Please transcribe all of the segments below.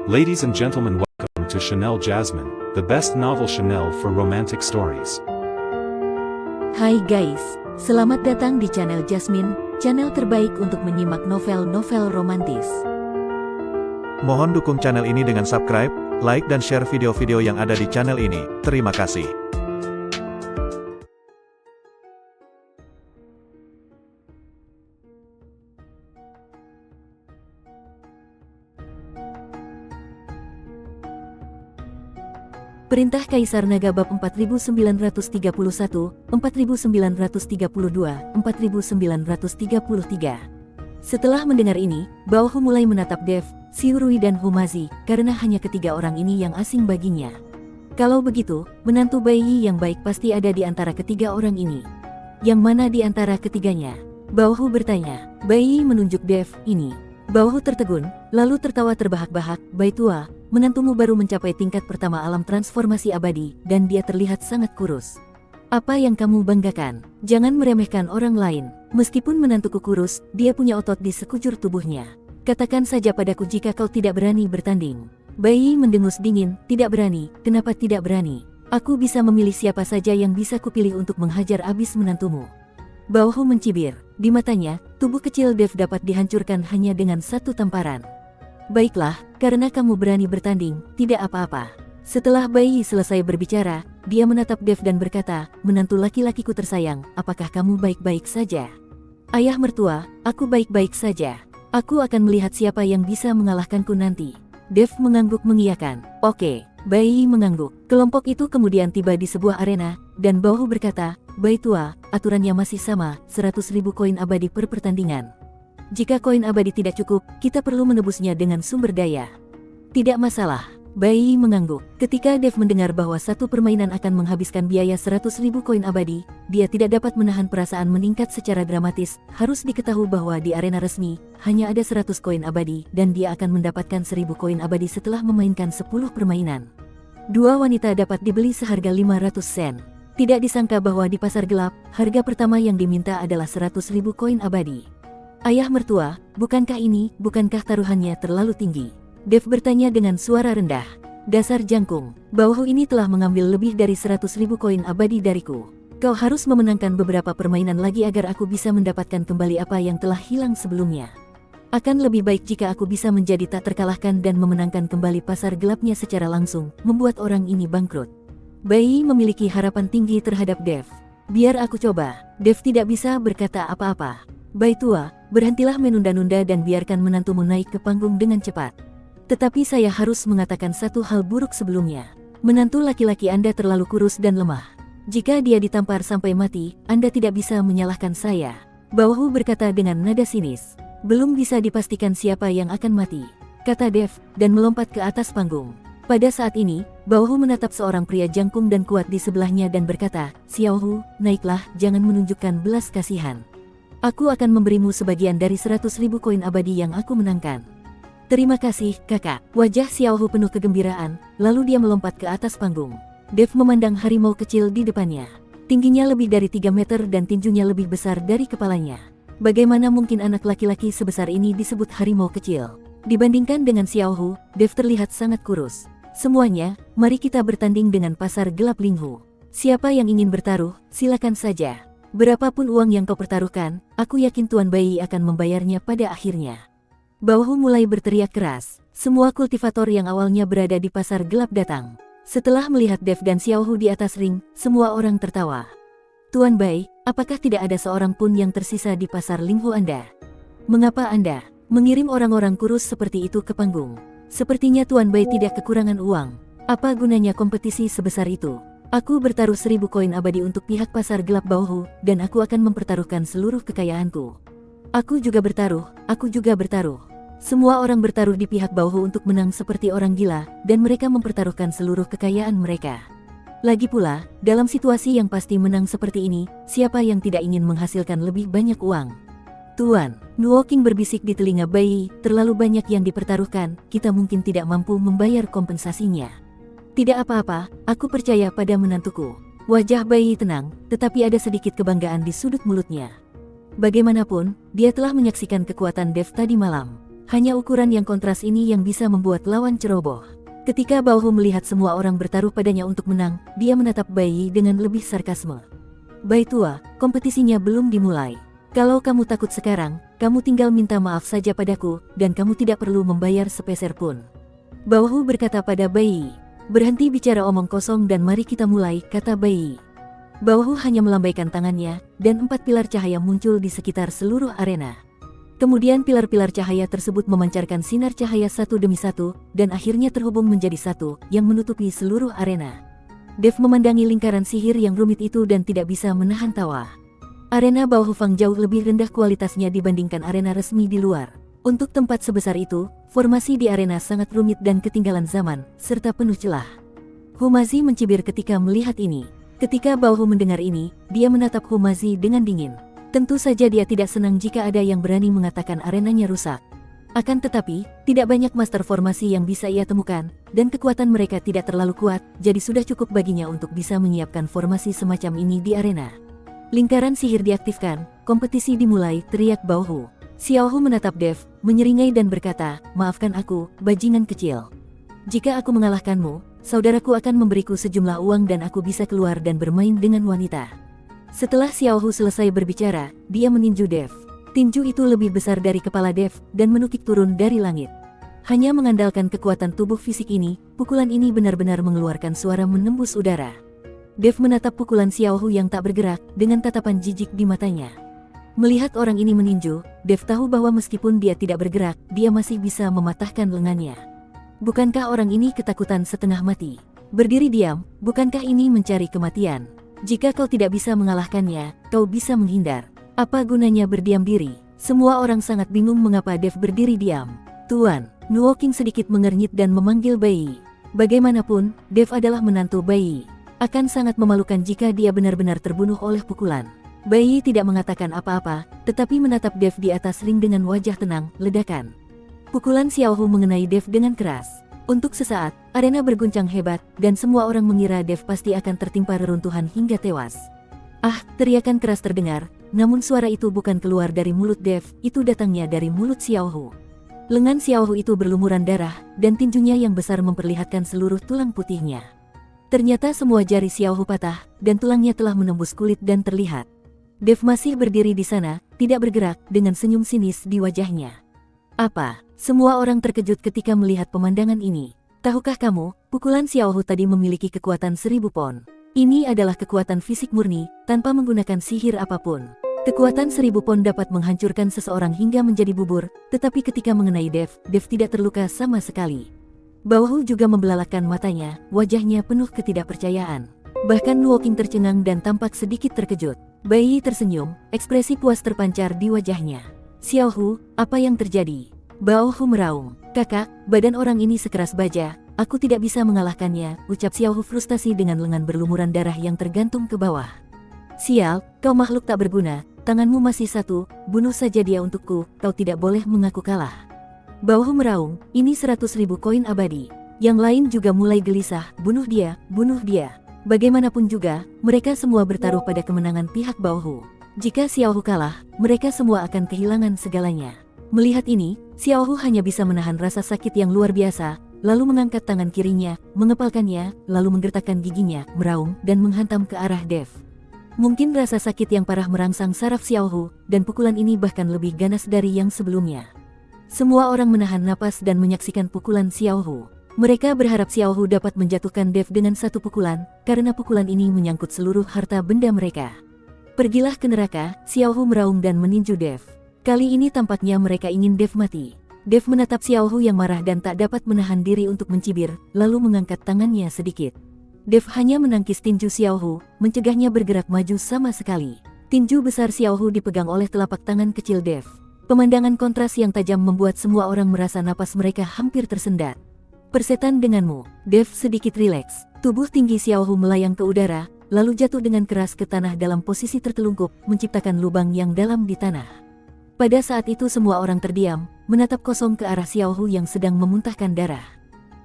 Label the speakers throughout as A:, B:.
A: Ladies and gentlemen, welcome to Chanel Jasmine, the best novel Chanel for romantic stories.
B: Hai guys, selamat datang di channel Jasmine, channel terbaik untuk menyimak novel-novel romantis.
C: Mohon dukung channel ini dengan subscribe, like dan share video-video yang ada di channel ini. Terima kasih.
B: Perintah Kaisar Naga bab 4931, 4932, 4933. Setelah mendengar ini, Baohu mulai menatap Dev, Xiurui dan Humazi, karena hanya ketiga orang ini yang asing baginya. Kalau begitu, menantu Baiyi yang baik pasti ada di antara ketiga orang ini. Yang mana di antara ketiganya? Baohu bertanya. Baiyi menunjuk Dev, ini. Baohu tertegun, lalu tertawa terbahak-bahak. Bai tua, menantumu baru mencapai tingkat pertama alam transformasi abadi, dan dia terlihat sangat kurus. Apa yang kamu banggakan? Jangan meremehkan orang lain. Meskipun menantuku kurus, dia punya otot di sekujur tubuhnya. Katakan saja padaku jika kau tidak berani bertanding. Baiyi mendengus dingin, tidak berani, kenapa tidak berani? Aku bisa memilih siapa saja yang bisa kupilih untuk menghajar abis menantumu. Baohu mencibir, di matanya, tubuh kecil Dev dapat dihancurkan hanya dengan satu tamparan. Baiklah, karena kamu berani bertanding, tidak apa-apa. Setelah Baiyi selesai berbicara, dia menatap Dev dan berkata, menantu laki-lakiku tersayang, apakah kamu baik-baik saja? Ayah mertua, aku baik-baik saja. Aku akan melihat siapa yang bisa mengalahkanku nanti. Dev mengangguk mengiyakan. Oke. Baiyi mengangguk. Kelompok itu kemudian tiba di sebuah arena, dan Baohu berkata, Bai tua, aturannya masih sama, 100.000 koin abadi per pertandingan. Jika koin abadi tidak cukup, kita perlu menebusnya dengan sumber daya. Tidak masalah. Baiyi mengangguk. Ketika Dev mendengar bahwa satu permainan akan menghabiskan biaya 100.000 koin abadi, dia tidak dapat menahan perasaan meningkat secara dramatis. Harus diketahui bahwa di arena resmi, hanya ada 100 koin abadi, dan dia akan mendapatkan 1.000 koin abadi setelah memainkan 10 permainan. Dua wanita dapat dibeli seharga 500 sen. Tidak disangka bahwa di pasar gelap, harga pertama yang diminta adalah 100.000 koin abadi. Ayah mertua, bukankah taruhannya terlalu tinggi? Dev bertanya dengan suara rendah. Dasar jangkung, Baohu ini telah mengambil lebih dari 100.000 koin abadi dariku. Kau harus memenangkan beberapa permainan lagi agar aku bisa mendapatkan kembali apa yang telah hilang sebelumnya. Akan lebih baik jika aku bisa menjadi tak terkalahkan dan memenangkan kembali pasar gelapnya secara langsung, membuat orang ini bangkrut. Baiyi memiliki harapan tinggi terhadap Dev. Biar aku coba. Dev tidak bisa berkata apa-apa. Bai tua, berhentilah menunda-nunda dan biarkan menantumu naik ke panggung dengan cepat. Tetapi saya harus mengatakan satu hal buruk sebelumnya. Menantu laki-laki Anda terlalu kurus dan lemah. Jika dia ditampar sampai mati, Anda tidak bisa menyalahkan saya. Baohu berkata dengan nada sinis. Belum bisa dipastikan siapa yang akan mati, kata Dev, dan melompat ke atas panggung. Pada saat ini, Baohu menatap seorang pria jangkung dan kuat di sebelahnya dan berkata, Xiaohu, naiklah, jangan menunjukkan belas kasihan. Aku akan memberimu sebagian dari 100.000 koin abadi yang aku menangkan. Terima kasih, kakak. Wajah Xiaohu penuh kegembiraan, lalu dia melompat ke atas panggung. Dev memandang harimau kecil di depannya. Tingginya lebih dari 3 meter dan tinjunya lebih besar dari kepalanya. Bagaimana mungkin anak laki-laki sebesar ini disebut harimau kecil? Dibandingkan dengan Xiaohu, Dev terlihat sangat kurus. Semuanya, mari kita bertanding dengan pasar gelap Linghu. Siapa yang ingin bertaruh, silakan saja. Berapapun uang yang kau pertaruhkan, aku yakin Tuan Baiyi akan membayarnya pada akhirnya. Baohu mulai berteriak keras. Semua kultivator yang awalnya berada di pasar gelap datang. Setelah melihat Dev dan Xiaohu di atas ring, semua orang tertawa. Tuan Bai, apakah tidak ada seorang pun yang tersisa di pasar Linghu Anda? Mengapa Anda mengirim orang-orang kurus seperti itu ke panggung? Sepertinya Tuan Bai tidak kekurangan uang. Apa gunanya kompetisi sebesar itu? Aku bertaruh 1.000 koin abadi untuk pihak pasar gelap Baohu, dan aku akan mempertaruhkan seluruh kekayaanku. Aku juga bertaruh. Semua orang bertaruh di pihak Baohu untuk menang seperti orang gila, dan mereka mempertaruhkan seluruh kekayaan mereka. Lagi pula, dalam situasi yang pasti menang seperti ini, siapa yang tidak ingin menghasilkan lebih banyak uang? Tuan, Nuo King berbisik di telinga Baiyi, terlalu banyak yang dipertaruhkan, kita mungkin tidak mampu membayar kompensasinya. Tidak apa-apa, aku percaya pada menantuku. Wajah Baiyi tenang, tetapi ada sedikit kebanggaan di sudut mulutnya. Bagaimanapun, dia telah menyaksikan kekuatan Dev tadi malam. Hanya ukuran yang kontras ini yang bisa membuat lawan ceroboh. Ketika Bao Hu melihat semua orang bertaruh padanya untuk menang, dia menatap Bai Yi dengan lebih sarkasme. Bai tua, kompetisinya belum dimulai. Kalau kamu takut sekarang, kamu tinggal minta maaf saja padaku, dan kamu tidak perlu membayar sepeser pun. Bao Hu berkata pada Bai Yi. Berhenti bicara omong kosong dan mari kita mulai, kata Bai Yi. Bao Hu hanya melambaikan tangannya, dan 4 pilar cahaya muncul di sekitar seluruh arena. Kemudian pilar-pilar cahaya tersebut memancarkan sinar cahaya satu demi satu, dan akhirnya terhubung menjadi satu, yang menutupi seluruh arena. Dev memandangi lingkaran sihir yang rumit itu dan tidak bisa menahan tawa. Arena Bao Hu Fang jauh lebih rendah kualitasnya dibandingkan arena resmi di luar. Untuk tempat sebesar itu, formasi di arena sangat rumit dan ketinggalan zaman, serta penuh celah. Humazi mencibir ketika melihat ini. Ketika Bao Hu mendengar ini, dia menatap Humazi dengan dingin. Tentu saja dia tidak senang jika ada yang berani mengatakan arenanya rusak. Akan tetapi, tidak banyak master formasi yang bisa ia temukan, dan kekuatan mereka tidak terlalu kuat, jadi sudah cukup baginya untuk bisa menyiapkan formasi semacam ini di arena. Lingkaran sihir diaktifkan, kompetisi dimulai, teriak Bao Hu. Xiao Hu menatap Dev, menyeringai dan berkata, maafkan aku, bajingan kecil. Jika aku mengalahkanmu, saudaraku akan memberiku sejumlah uang dan aku bisa keluar dan bermain dengan wanita. Setelah Xiao Hu selesai berbicara, dia meninju Dev. Tinju itu lebih besar dari kepala Dev, dan menukik turun dari langit. Hanya mengandalkan kekuatan tubuh fisik ini, pukulan ini benar-benar mengeluarkan suara menembus udara. Dev menatap pukulan Xiao Hu yang tak bergerak, dengan tatapan jijik di matanya. Melihat orang ini meninju, Dev tahu bahwa meskipun dia tidak bergerak, dia masih bisa mematahkan lengannya. Bukankah orang ini ketakutan setengah mati? Berdiri diam, bukankah ini mencari kematian? Jika kau tidak bisa mengalahkannya, kau bisa menghindar. Apa gunanya berdiam diri? Semua orang sangat bingung mengapa Dev berdiri diam. Tuan, Nuo King sedikit mengernyit dan memanggil Bai Yi. Bagaimanapun, Dev adalah menantu Bai Yi. Akan sangat memalukan jika dia benar-benar terbunuh oleh pukulan. Bai Yi tidak mengatakan apa-apa, tetapi menatap Dev di atas ring dengan wajah tenang, ledakan. Pukulan Xiao Hu mengenai Dev dengan keras. Untuk sesaat, arena berguncang hebat, dan semua orang mengira Dev pasti akan tertimpa reruntuhan hingga tewas. Ah, teriakan keras terdengar, namun suara itu bukan keluar dari mulut Dev, itu datangnya dari mulut Xiao Hu. Lengan Xiao Hu itu berlumuran darah, dan tinjunya yang besar memperlihatkan seluruh tulang putihnya. Ternyata semua jari Xiao Hu patah, dan tulangnya telah menembus kulit dan terlihat. Dev masih berdiri di sana, tidak bergerak, dengan senyum sinis di wajahnya. Apa? Semua orang terkejut ketika melihat pemandangan ini. Tahukah kamu, pukulan Xiao Hu tadi memiliki kekuatan 1000 pon. Ini adalah kekuatan fisik murni, tanpa menggunakan sihir apapun. Kekuatan 1000 pon dapat menghancurkan seseorang hingga menjadi bubur, tetapi ketika mengenai Dev tidak terluka sama sekali. Bao Hu juga membelalakkan matanya, wajahnya penuh ketidakpercayaan. Bahkan Nuo King tercengang dan tampak sedikit terkejut. Bai Yi tersenyum, ekspresi puas terpancar di wajahnya. Xiao Hu, apa yang terjadi? Bao Hu meraung. Kakak, badan orang ini sekeras baja, aku tidak bisa mengalahkannya, ucap Xiao Hu frustasi dengan lengan berlumuran darah yang tergantung ke bawah. Sial, kau makhluk tak berguna, tanganmu masih satu, bunuh saja dia untukku, kau tidak boleh mengaku kalah. Bao Hu meraung, ini 100.000 koin abadi. Yang lain juga mulai gelisah, bunuh dia, bunuh dia. Bagaimanapun juga, mereka semua bertaruh pada kemenangan pihak Bao Hu. Jika Xiao Hu kalah, mereka semua akan kehilangan segalanya. Melihat ini, Xiao Hu hanya bisa menahan rasa sakit yang luar biasa, lalu mengangkat tangan kirinya, mengepalkannya, lalu menggertakkan giginya, meraung, dan menghantam ke arah Dev. Mungkin rasa sakit yang parah merangsang saraf Xiao Hu, dan pukulan ini bahkan lebih ganas dari yang sebelumnya. Semua orang menahan napas dan menyaksikan pukulan Xiao Hu. Mereka berharap Xiao Hu dapat menjatuhkan Dev dengan satu pukulan, karena pukulan ini menyangkut seluruh harta benda mereka. Pergilah ke neraka, Xiao Hu meraung dan meninju Dev. Kali ini tampaknya mereka ingin Dev mati. Dev menatap Xiao Hu yang marah dan tak dapat menahan diri untuk mencibir, lalu mengangkat tangannya sedikit. Dev hanya menangkis tinju Xiao Hu, mencegahnya bergerak maju sama sekali. Tinju besar Xiao Hu dipegang oleh telapak tangan kecil Dev. Pemandangan kontras yang tajam membuat semua orang merasa napas mereka hampir tersendat. Persetan denganmu, Dev sedikit rileks. Tubuh tinggi Xiao Hu melayang ke udara, lalu jatuh dengan keras ke tanah dalam posisi tertelungkup, menciptakan lubang yang dalam di tanah. Pada saat itu semua orang terdiam, menatap kosong ke arah Xiao Hu yang sedang memuntahkan darah.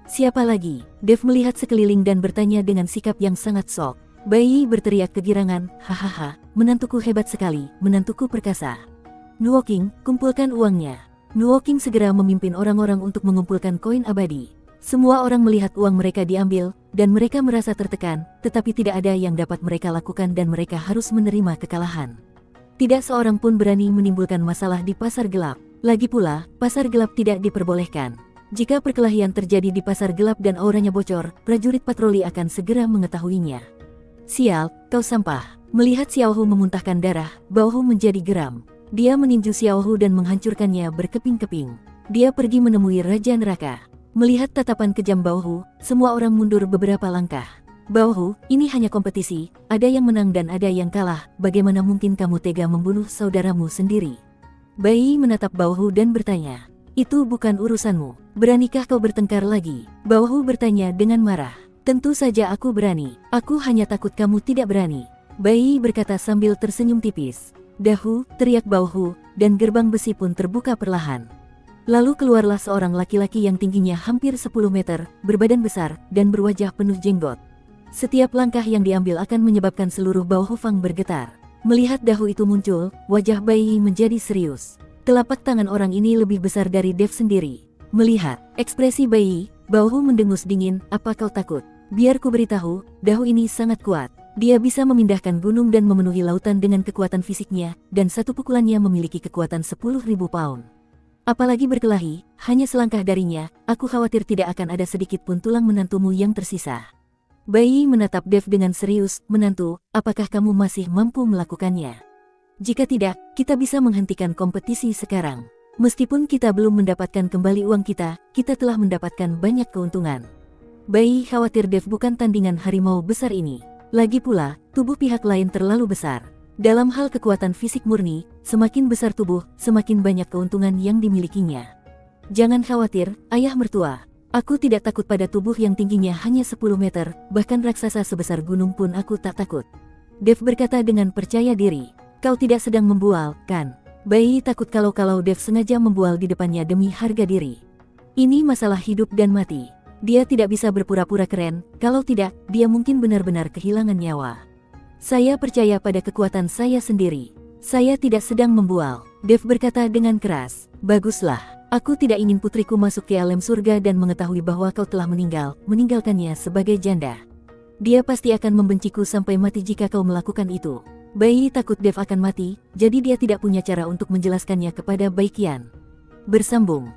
B: Siapa lagi? Dev melihat sekeliling dan bertanya dengan sikap yang sangat sok. Bai Yi berteriak kegirangan, hahaha, menantuku hebat sekali, menantuku perkasa. Nuo King, kumpulkan uangnya. Nuo King segera memimpin orang-orang untuk mengumpulkan koin abadi. Semua orang melihat uang mereka diambil, dan mereka merasa tertekan, tetapi tidak ada yang dapat mereka lakukan dan mereka harus menerima kekalahan. Tidak seorang pun berani menimbulkan masalah di pasar gelap. Lagi pula, pasar gelap tidak diperbolehkan. Jika perkelahian terjadi di pasar gelap dan auranya bocor, prajurit patroli akan segera mengetahuinya. Sial, kau sampah. Melihat Xiaohu memuntahkan darah, Baohu menjadi geram. Dia meninju Xiaohu dan menghancurkannya berkeping-keping. Dia pergi menemui Raja Neraka. Melihat tatapan kejam Baohu, semua orang mundur beberapa langkah. Baohu, ini hanya kompetisi, ada yang menang dan ada yang kalah, bagaimana mungkin kamu tega membunuh saudaramu sendiri? Bai Yi menatap Baohu dan bertanya, itu bukan urusanmu, beranikah kau bertengkar lagi? Baohu bertanya dengan marah. Tentu saja aku berani, aku hanya takut kamu tidak berani. Bai Yi berkata sambil tersenyum tipis. Dahu, teriak Baohu, dan gerbang besi pun terbuka perlahan. Lalu keluarlah seorang laki-laki yang tingginya hampir 10 meter, berbadan besar, dan berwajah penuh jenggot. Setiap langkah yang diambil akan menyebabkan seluruh Baohu Fang bergetar. Melihat Dahu itu muncul, wajah Bai Yi menjadi serius. Telapak tangan orang ini lebih besar dari Dev sendiri. Melihat ekspresi Bai Yi, Baohu mendengus dingin, apa kau takut? Biar ku beritahu, Dahu ini sangat kuat. Dia bisa memindahkan gunung dan memenuhi lautan dengan kekuatan fisiknya, dan satu pukulannya memiliki kekuatan 10.000 pound. Apalagi berkelahi, hanya selangkah darinya, aku khawatir tidak akan ada sedikit pun tulang menantumu yang tersisa. Bai Yi menatap Dev dengan serius, menantu, apakah kamu masih mampu melakukannya? Jika tidak, kita bisa menghentikan kompetisi sekarang. Meskipun kita belum mendapatkan kembali uang kita telah mendapatkan banyak keuntungan. Bai Yi khawatir Dev bukan tandingan harimau besar ini. Lagi pula, tubuh pihak lain terlalu besar. Dalam hal kekuatan fisik murni, semakin besar tubuh, semakin banyak keuntungan yang dimilikinya. Jangan khawatir, ayah mertua. Aku tidak takut pada tubuh yang tingginya hanya 10 meter, bahkan raksasa sebesar gunung pun aku tak takut. Dev berkata dengan percaya diri. Kau tidak sedang membual, kan? Bai Yi takut kalau Dev sengaja membual di depannya demi harga diri. Ini masalah hidup dan mati. Dia tidak bisa berpura-pura keren, kalau tidak, dia mungkin benar-benar kehilangan nyawa. Saya percaya pada kekuatan saya sendiri. Saya tidak sedang membual, Dev berkata dengan keras. Baguslah, aku tidak ingin putriku masuk ke alam surga dan mengetahui bahwa kau telah meninggalkannya sebagai janda. Dia pasti akan membenciku sampai mati jika kau melakukan itu. Bai Yi takut Dev akan mati, jadi dia tidak punya cara untuk menjelaskannya kepada Bai Qian. Bersambung.